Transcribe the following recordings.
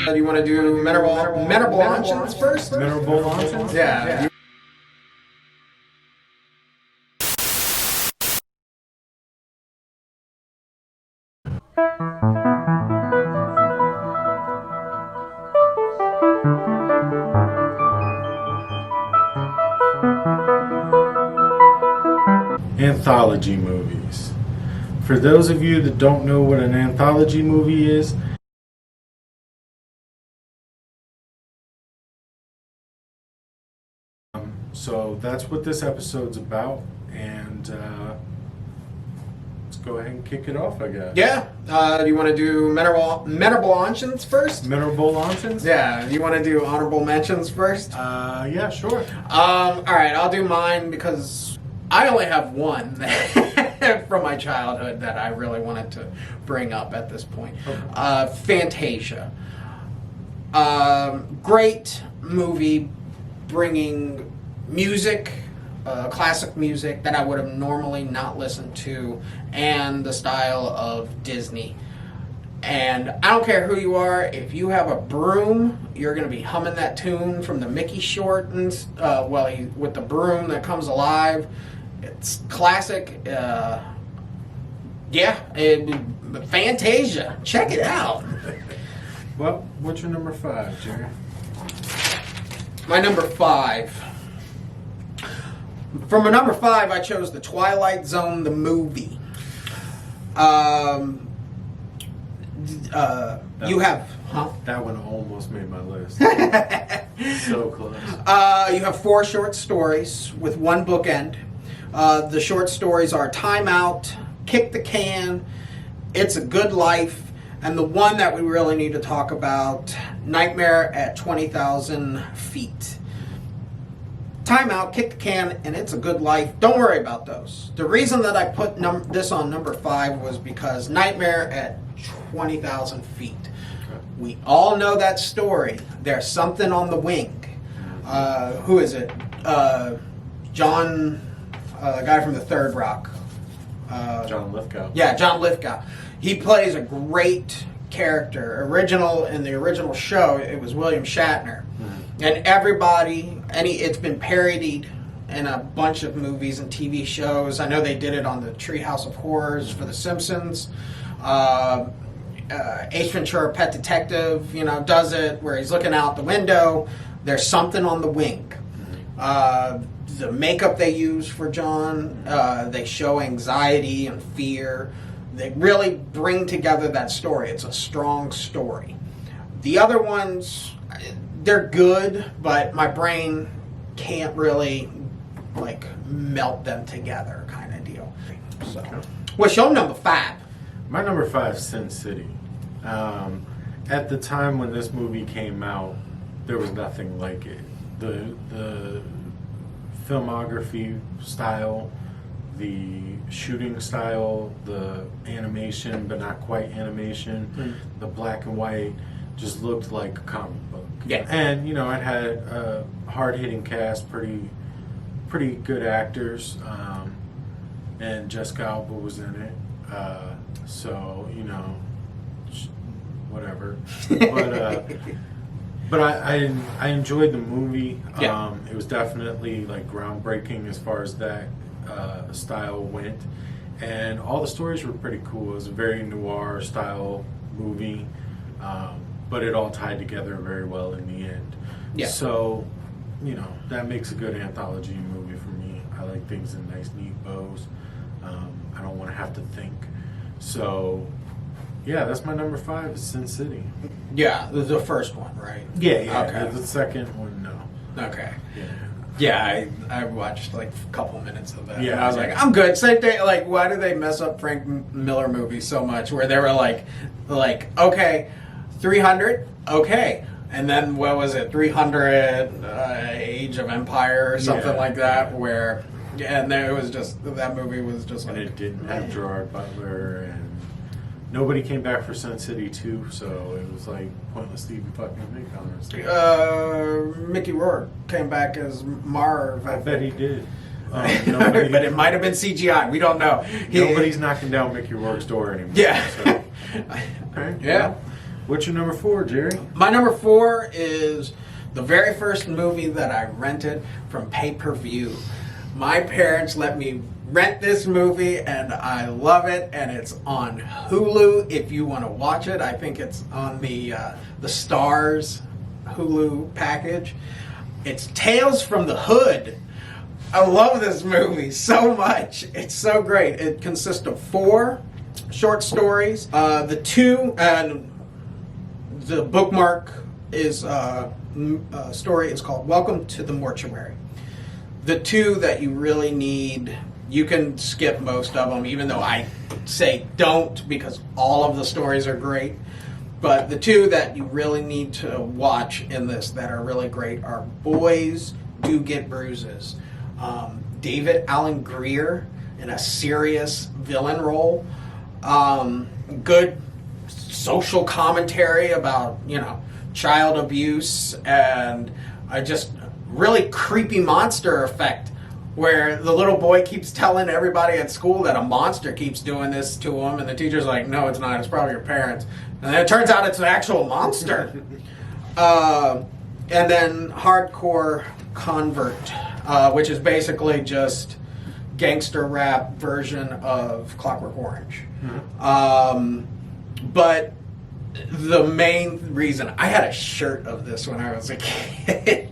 Do you want to do memorable launches first? Memorable launches? Yeah. Anthology movies. For those of you that don't know what an anthology movie is, so that's what this episode's about, and let's go ahead and kick it off, I guess. Yeah. Do you want to do memorable launches first? Memorable launches? Yeah. Do you want to do honorable mentions first? Yeah, sure. All right. I'll do mine because I only have one from my childhood that I really wanted to bring up at this point. Okay. Fantasia. Great movie, bringing music, classic music that I would have normally not listened to, and the style of Disney. And I don't care who you are, if you have a broom, you're going to be humming that tune from the Mickey short, and with the broom that comes alive. It's classic. Fantasia. Check it out. Well, what's your number 5, Jerry? My number 5. From a number 5, I chose The Twilight Zone, the movie. You have, huh? That one almost made my list. So close. You have 4 short stories with one bookend. The short stories are Time Out, Kick the Can, It's a Good Life, and the one that we really need to talk about, Nightmare at 20,000 Feet. Time Out, Kick the Can, and It's a Good Life. Don't worry about those. The reason that I put this on number 5 was because Nightmare at 20,000 Feet. Okay. We all know that story. There's something on the wing. Who is it? John, the guy from the Third Rock. John Lithgow. Yeah, John Lithgow. He plays a great character. In the original show, it was William Shatner. And it's been parodied in a bunch of movies and TV shows. I know they did it on the Treehouse of Horrors for The Simpsons. Ace Ventura, Pet Detective, does it where he's looking out the window. There's something on the wing. The makeup they use for John, they show anxiety and fear. They really bring together that story. It's a strong story. The other ones, they're good, but my brain can't really melt them together kind of deal. So, what's your number 5? My number 5 is Sin City. At the time when this movie came out, there was nothing like it. The filmography style, the shooting style, the animation, but not quite animation, the black and white just looked like a comic book. Yeah. And, it had a hard-hitting cast, pretty good actors, and Jessica Alba was in it. Whatever. But I enjoyed the movie. Yeah. It was definitely groundbreaking as far as that style went, and all the stories were pretty cool. It was a very noir style movie, but it all tied together very well in the end. Yeah. So, that makes a good anthology movie for me. I like things in nice, neat bows. I don't want to have to think. So, yeah, that's my number 5 is Sin City. Yeah, the first one, right? Yeah. Okay. The second one, no. Okay. Yeah. Yeah, I watched a couple minutes of that. Yeah, and I was like, I'm good. Same thing. Why do they mess up Frank Miller movies so much? Where they were okay, 300, okay, and then what was it, 300, Age of Empire or something like that? Where, and there was just that movie was just and it didn't have Gerard Butler, and nobody came back for Sin City 2, so it was pointless to even fucking make on. Mickey Rourke came back as Marv. I bet he did. But it might have been CGI. We don't know. Nobody's knocking down Mickey Rourke's door anymore. Yeah. So. Okay. Yeah. What's your number 4, Jerry? My number 4 is the very first movie that I rented from pay-per-view. My parents let me rent this movie, and I love it, and it's on Hulu if you want to watch it. I think it's on the Stars Hulu package. It's Tales from the Hood. I love this movie so much. It's so great. It consists of 4 short stories. The bookmark is story is called Welcome to the Mortuary. The 2 that you really need, you can skip most of them, even though I say don't, because all of the stories are great. But the 2 that you really need to watch in this that are really great are Boys Do Get Bruises. David Alan Grier in a serious villain role. Good social commentary about, child abuse, and just really creepy monster effect where the little boy keeps telling everybody at school that a monster keeps doing this to him, and the teacher's like, no, it's not, it's probably your parents. And then it turns out it's an actual monster. And then Hardcore Convert, which is basically just gangster rap version of Clockwork Orange. But the main reason, I had a shirt of this when I was a kid.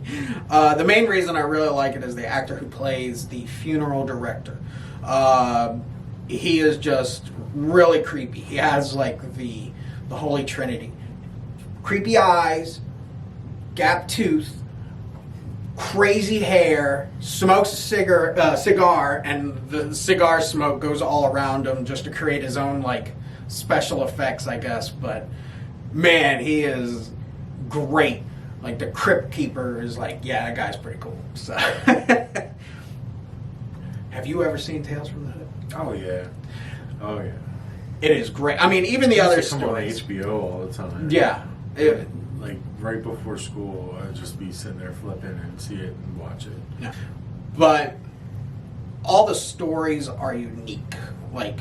The main reason I really like it is the actor who plays the funeral director. He is just really creepy. He has like the Holy Trinity. Creepy eyes, gap tooth, crazy hair, smokes a cigar, and the cigar smoke goes all around him just to create his own like special effects, I guess. But man, he is great. Like the crypt keeper is like, yeah, that guy's pretty cool. So, have you ever seen Tales from the Hood? Oh yeah, oh yeah. It is great. I mean, even the other Come on stories. HBO all the time. Yeah. Like right before school, I'd just be sitting there flipping and see it and watch it. Yeah. But all the stories are unique. Like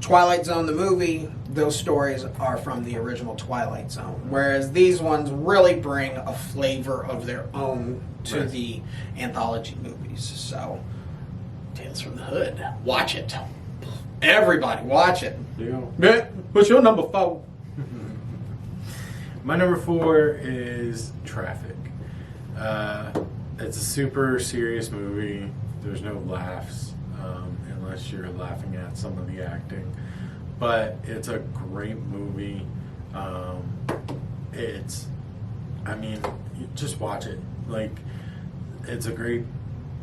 Twilight Zone, the movie, those stories are from the original Twilight Zone. Whereas these ones really bring a flavor of their own to the anthology movies. So, Tales from the Hood. Watch it. Everybody, watch it. Yeah. What's your number 4? My number 4 is Traffic. It's a super serious movie. There's no laughs, unless you're laughing at some of the acting. But it's a great movie. Just watch it. Like, it's a great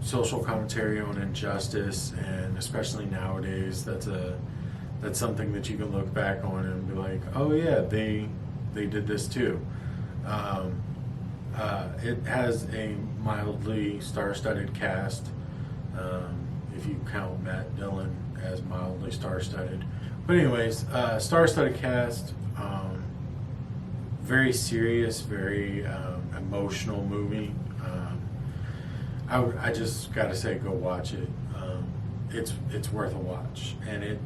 social commentary on injustice, and especially nowadays, that's something that you can look back on and be like, oh yeah, they did this too. It has a mildly star-studded cast, if you count Matt Dillon as mildly star-studded. But anyways, star-studded cast, very serious, very emotional movie. I just gotta say, go watch it. It's worth a watch, and it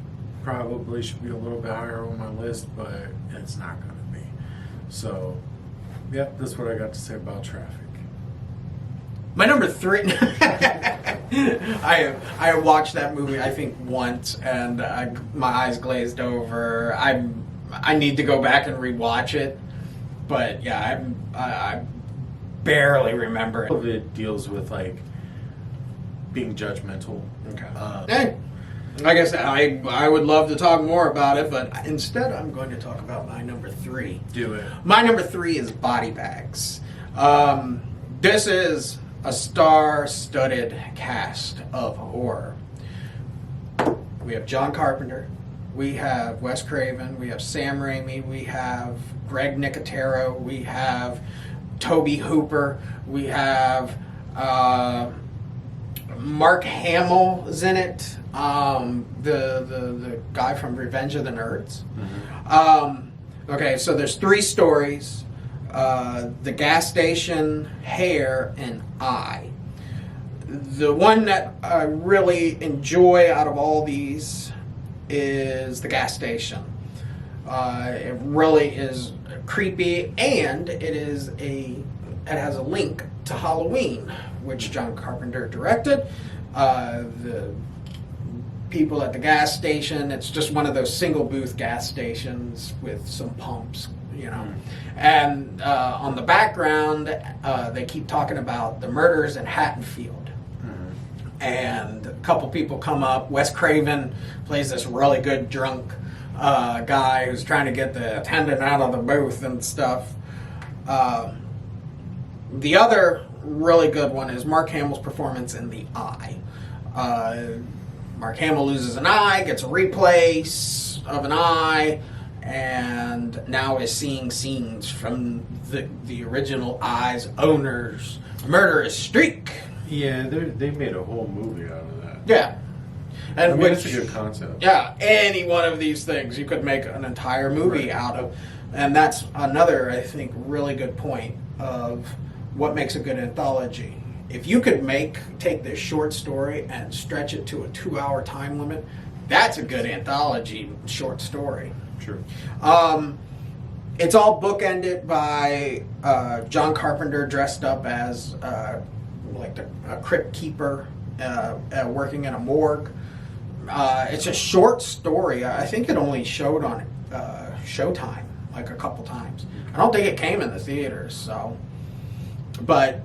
probably should be a little bit higher on my list, but it's not gonna be. So, yep, that's what I got to say about Traffic. My number 3. I watched that movie I think once, and my eyes glazed over. I need to go back and rewatch it, but yeah, I barely remember it. All of it deals with like being judgmental. Okay. Hey, like I said, I would love to talk more about it, but instead I'm going to talk about my number 3. Do it. My number 3 is Body Bags. This is a star-studded cast of horror. We have John Carpenter, we have Wes Craven, we have Sam Raimi, we have Greg Nicotero, we have Toby Hooper, we have Mark Hamill's in it, the guy from Revenge of the Nerds. Mm-hmm. Okay, so there's 3 stories. The Gas Station, Hair, and I. The one that I really enjoy out of all these is The Gas Station. It really is creepy, and it has a link to Halloween, which John Carpenter directed. The people at the gas station, it's just one of those single booth gas stations with some pumps, you know. And on the background, they keep talking about the murders in Haddonfield. And a couple people come up. Wes Craven plays this really good drunk guy who's trying to get the attendant out of the booth and stuff. The other really good one is Mark Hamill's performance in The Eye. Mark Hamill loses an eye, gets a replace of an eye, and now is seeing scenes from the original Eye's owner's murderous streak. Yeah, they made a whole movie out of that. Yeah. And I mean, it's a good concept. Yeah, any one of these things you could make an entire movie out of. And that's another, I think, really good point of what makes a good anthology. If you could take this short story and stretch it to a 2-hour time limit, that's a good anthology short story. Sure. It's all bookended by John Carpenter dressed up as like a crypt keeper working in a morgue. It's a short story. I think it only showed on Showtime like a couple times. I don't think it came in the theaters. So, but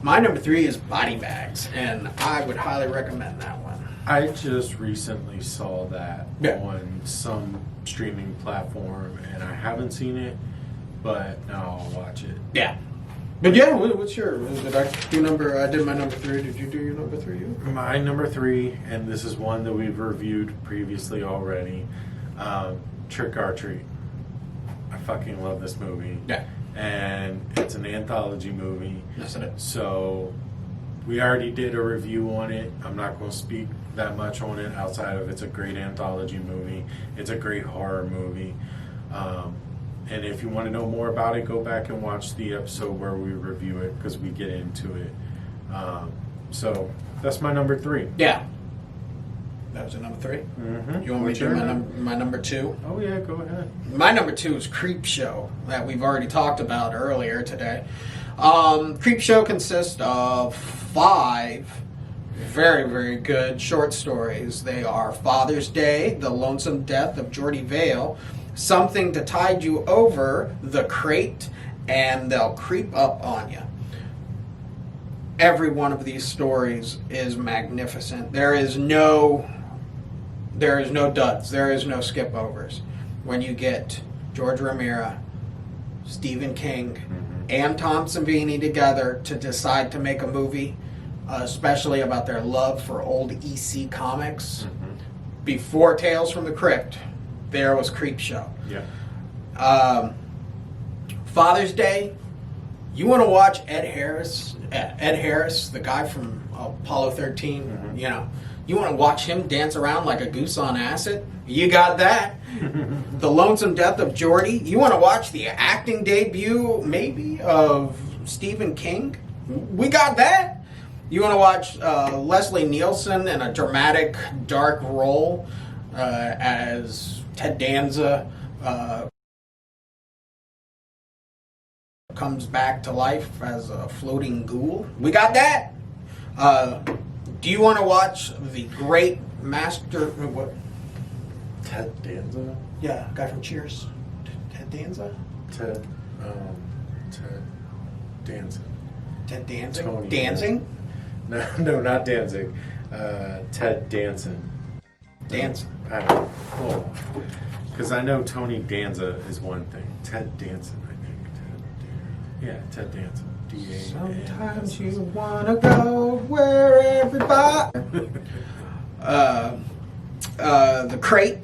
my number 3 is Body Bags, and I would highly recommend that one. I just recently saw that Yeah. on some streaming platform, and I haven't seen it, but now I'll watch it. Yeah. But yeah, what's your? Did I do number? I did my number 3. Did you do your number 3? My number 3, and this is one that we've reviewed previously already, Trick or Treat. I fucking love this movie. Yeah. And it's an anthology movie. Yes, it is. So we already did a review on it. I'm not going to speak that much on it outside of it's a great anthology movie. It's a great horror movie. And if you want to know more about it, go back and watch the episode where we review it because we get into it. So that's my number 3. Yeah. That was a number 3? Mm-hmm. You want me to do my number 2? Oh, yeah, go ahead. My number 2 is Creepshow, that we've already talked about earlier today. Creepshow consists of 5 very, very good short stories. They are Father's Day, The Lonesome Death of Jordy Vale, Something to Tide You Over, The Crate, and They'll Creep Up on You. Every one of these stories is magnificent. There is no duds. There is no skip overs. When you get George Romero, Stephen King, and Tom Savini together to decide to make a movie, especially about their love for old EC comics, before Tales from the Crypt, there was Creepshow. Yeah. Father's Day, you want to watch Ed Harris, the guy from Apollo 13, you know, you want to watch him dance around like a goose on acid? You got that. The Lonesome Death of Jordy, you want to watch the acting debut, maybe, of Stephen King? We got that. You want to watch Leslie Nielsen in a dramatic, dark role as Ted Danza comes back to life as a floating ghoul? We got that. Do you want to watch the great master? What? Ted Danza? Yeah, guy from Cheers. Ted Danza? Ted Danzig. Ted Danzig? Tony Dancing? No, not Danzig. Ted Danson. Dancing. I don't know. Because I know Tony Danza is one thing. Ted Danson, I think. Ted Danson. Sometimes you want to go where everybody... The Crate.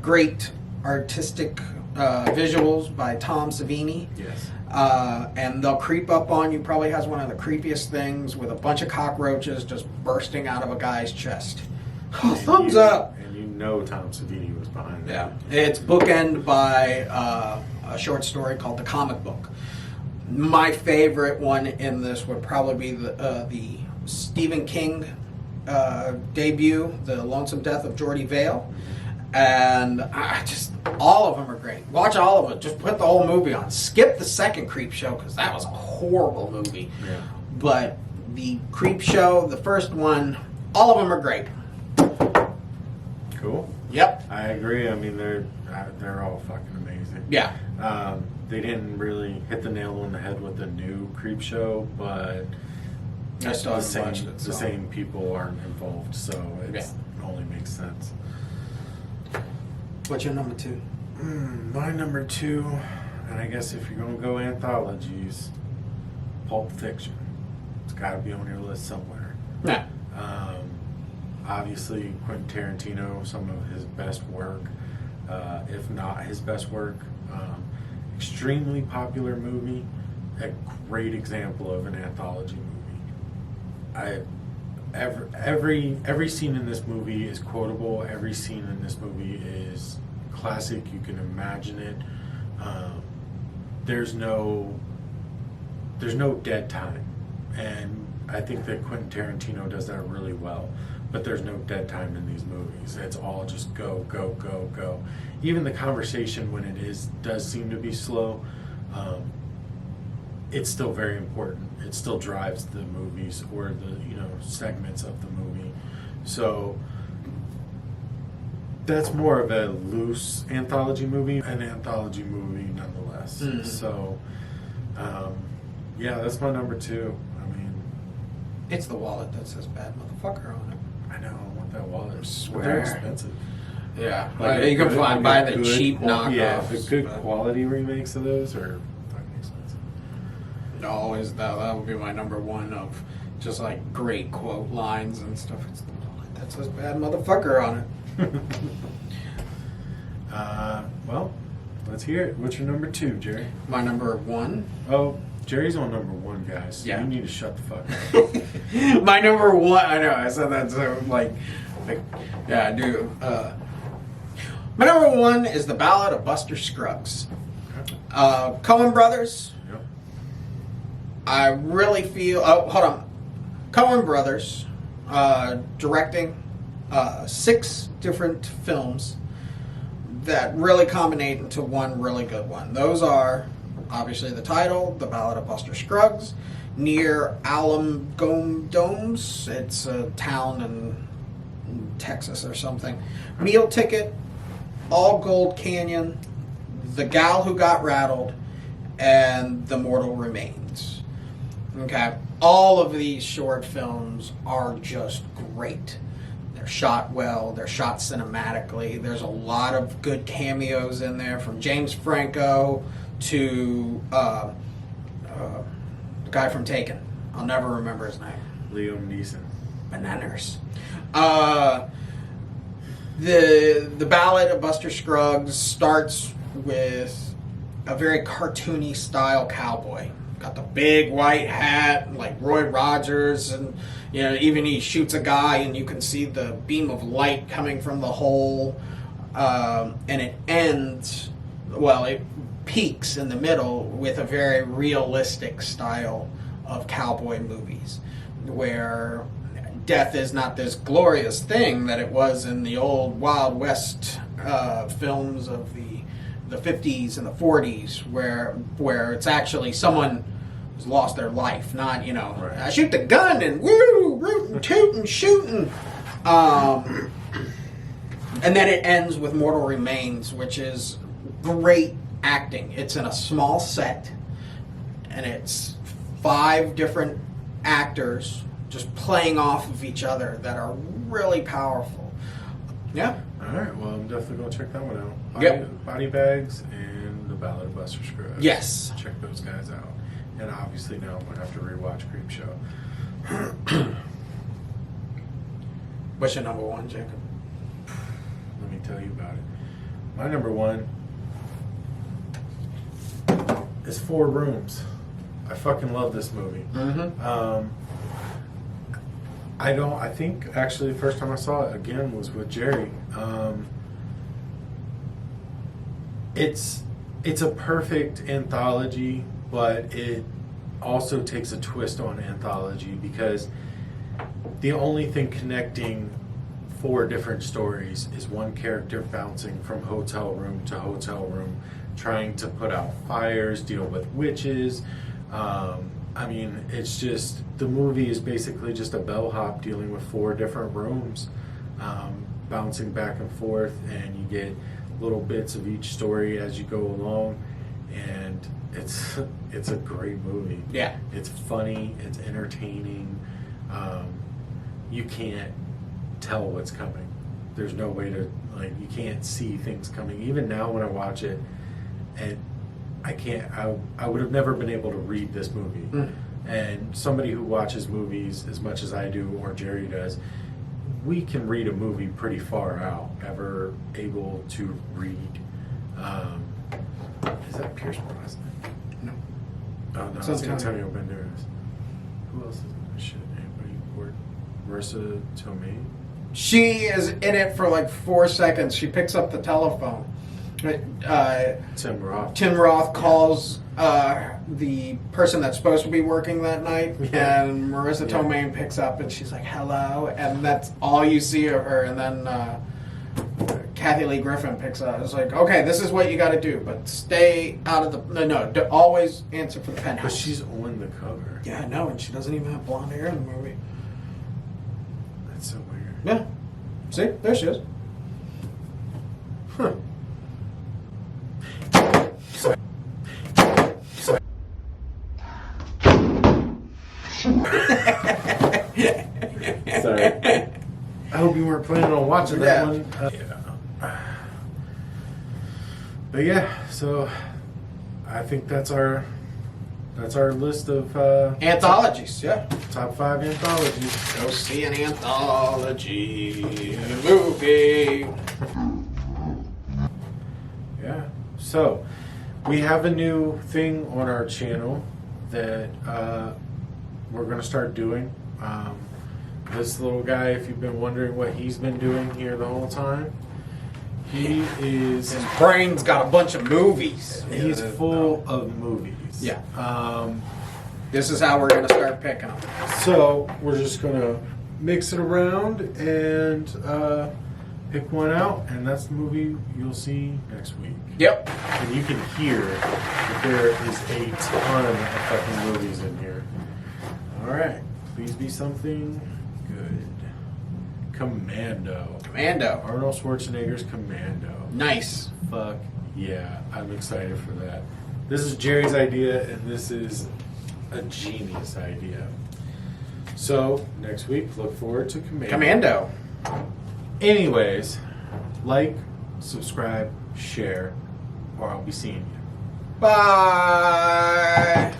Great artistic visuals by Tom Savini. Yes. And They'll Creep Up on You probably has one of the creepiest things with a bunch of cockroaches just bursting out of a guy's chest. Thumbs up. And you know Tom Savini was behind that. Yeah. It's bookended by a short story called The Comic Book. My favorite one in this would probably be the Stephen King debut, The Lonesome Death of Jordy Vale. And I just, all of them are great. Watch all of it. Just put the whole movie on. Skip the second Creep Show because that was a horrible movie. Yeah. But the Creep Show, the first one, all of them are great. Cool. Yep. I agree. I mean, they're all fucking amazing. Yeah. They didn't really hit the nail on the head with the new Creep Show, but I still the haven't watched it, so. same people aren't involved, so it only makes sense. What's your number 2? My number 2, and I guess if you're going to go anthologies, Pulp Fiction. It's got to be on your list somewhere. Yeah. Obviously, Quentin Tarantino, some of his best work, if not his best work. Extremely popular movie, a great example of an anthology movie. Every scene in this movie is quotable. Every scene in this movie is classic. You can imagine it. There's no dead time, and I think that Quentin Tarantino does that really well. But there's no dead time in these movies. It's all just go, go, go, go. Even the conversation when it does seem to be slow, it's still very important. It still drives the movies or the segments of the movie. So that's more of a loose anthology movie, an anthology movie nonetheless. Mm-hmm. So yeah, that's my number 2. I mean, It's the wallet that says bad motherfucker on it. I know, I want that wallet. I swear. They're expensive. Yeah. Like you can buy the good cheap knockoffs. Yeah, the good but quality remakes of those are fucking expensive. always that would be my number 1 of just like great quote lines and stuff. It's the wallet that says bad motherfucker on it. Well, let's hear it. What's your number 2, Jerry? My number 1. Oh, Jerry's on number 1, guys. So Yeah. you need to shut the fuck up. My number 1. I know I said that so like yeah, I do. My number 1 is The Ballad of Buster Scruggs. Coen Brothers. Yep. I really feel. Oh, hold on. Coen Brothers directing 6 different films that really combine into one really good one. Those are obviously the title, The Ballad of Buster Scruggs, Near Alamgodomes. It's a town in Texas or something. Meal Ticket, All Gold Canyon, The Gal Who Got Rattled, and The Mortal Remains. Okay, all of these short films are just great. They're shot well, they're shot cinematically. There's a lot of good cameos in there, from James Franco to the guy from Taken. I'll never remember his name. Liam Neeson. Bananas. The Ballad of Buster Scruggs starts with a very cartoony style cowboy. Got the big white hat, like Roy Rogers, and even he shoots a guy, and you can see the beam of light coming from the hole, and it ends. Well, it peaks in the middle with a very realistic style of cowboy movies, where death is not this glorious thing that it was in the old Wild West films of the 50s and the 40s, where it's actually someone who's lost their life, not Right. I shoot the gun and woo, rootin', tootin', shootin'. And then it ends with Mortal Remains, which is great acting. It's in a small set, and it's 5 different actors just playing off of each other that are really powerful. Yeah. All right, well, I'm definitely going to check that one out. Yep. Body Bags and The Ballad of Buster Scruggs. Yes. Check those guys out. And obviously now I'm going to have to rewatch Creep Show. What's your number 1, Jacob? Let me tell you about it. My number 1 is 4 Rooms. I fucking love this movie. Mm-hmm. I think actually the first time I saw it again was with Jerry. It's a perfect anthology, but it also takes a twist on anthology, because the only thing connecting 4 different stories is one character bouncing from hotel room to hotel room, trying to put out fires, deal with witches. I mean, it's just, the movie is basically just a bellhop dealing with 4 different rooms, bouncing back and forth, and you get little bits of each story as you go along, and it's a great movie. Yeah. It's funny, it's entertaining. You can't tell what's coming. There's no way to, like, you can't see things coming. Even now when I watch it, and I would have never been able to read this movie. And somebody who watches movies as much as I do, or Jerry does, we can read a movie pretty far out, ever able to read. Is that Pierce Brosnan? No. Oh, no, it's Antonio Banderas. Who else is in this shit? Anybody? Or Marissa Tomei? She is in it for like 4 seconds. She picks up the telephone. Tim Roth. Tim Roth calls the person that's supposed to be working that night, and Marissa Tomei picks up, and she's like, "Hello," and that's all you see of her. And then Kathy Lee Griffin picks up. It's like, "Okay, this is what you got to do, but stay out of the always answer for the penthouse." But she's on the cover. Yeah, I know, and she doesn't even have blonde hair in the movie. That's so weird. Yeah, see, there she is. Huh. Sorry. I hope you weren't planning on watching that one. But yeah, so I think that's our list of Anthologies, yeah. top 5 anthologies. Go see an anthology movie. Yeah. So we have a new thing on our channel that we're going to start doing. This little guy, if you've been wondering what he's been doing here the whole time, he is... His brain's got a bunch of movies. He's full of movies. Yeah. This is how we're going to start picking them. So we're just going to mix it around and pick one out, and that's the movie you'll see next week. Yep. And you can hear that there is a ton of fucking movies in here. All right. Please be something good. Commando. Arnold Schwarzenegger's Commando. Nice. Fuck yeah. I'm excited for that. This is Jerry's idea, and this is a genius idea. So, next week, look forward to Commando. Anyways, like, subscribe, share, or I'll be seeing you. Bye.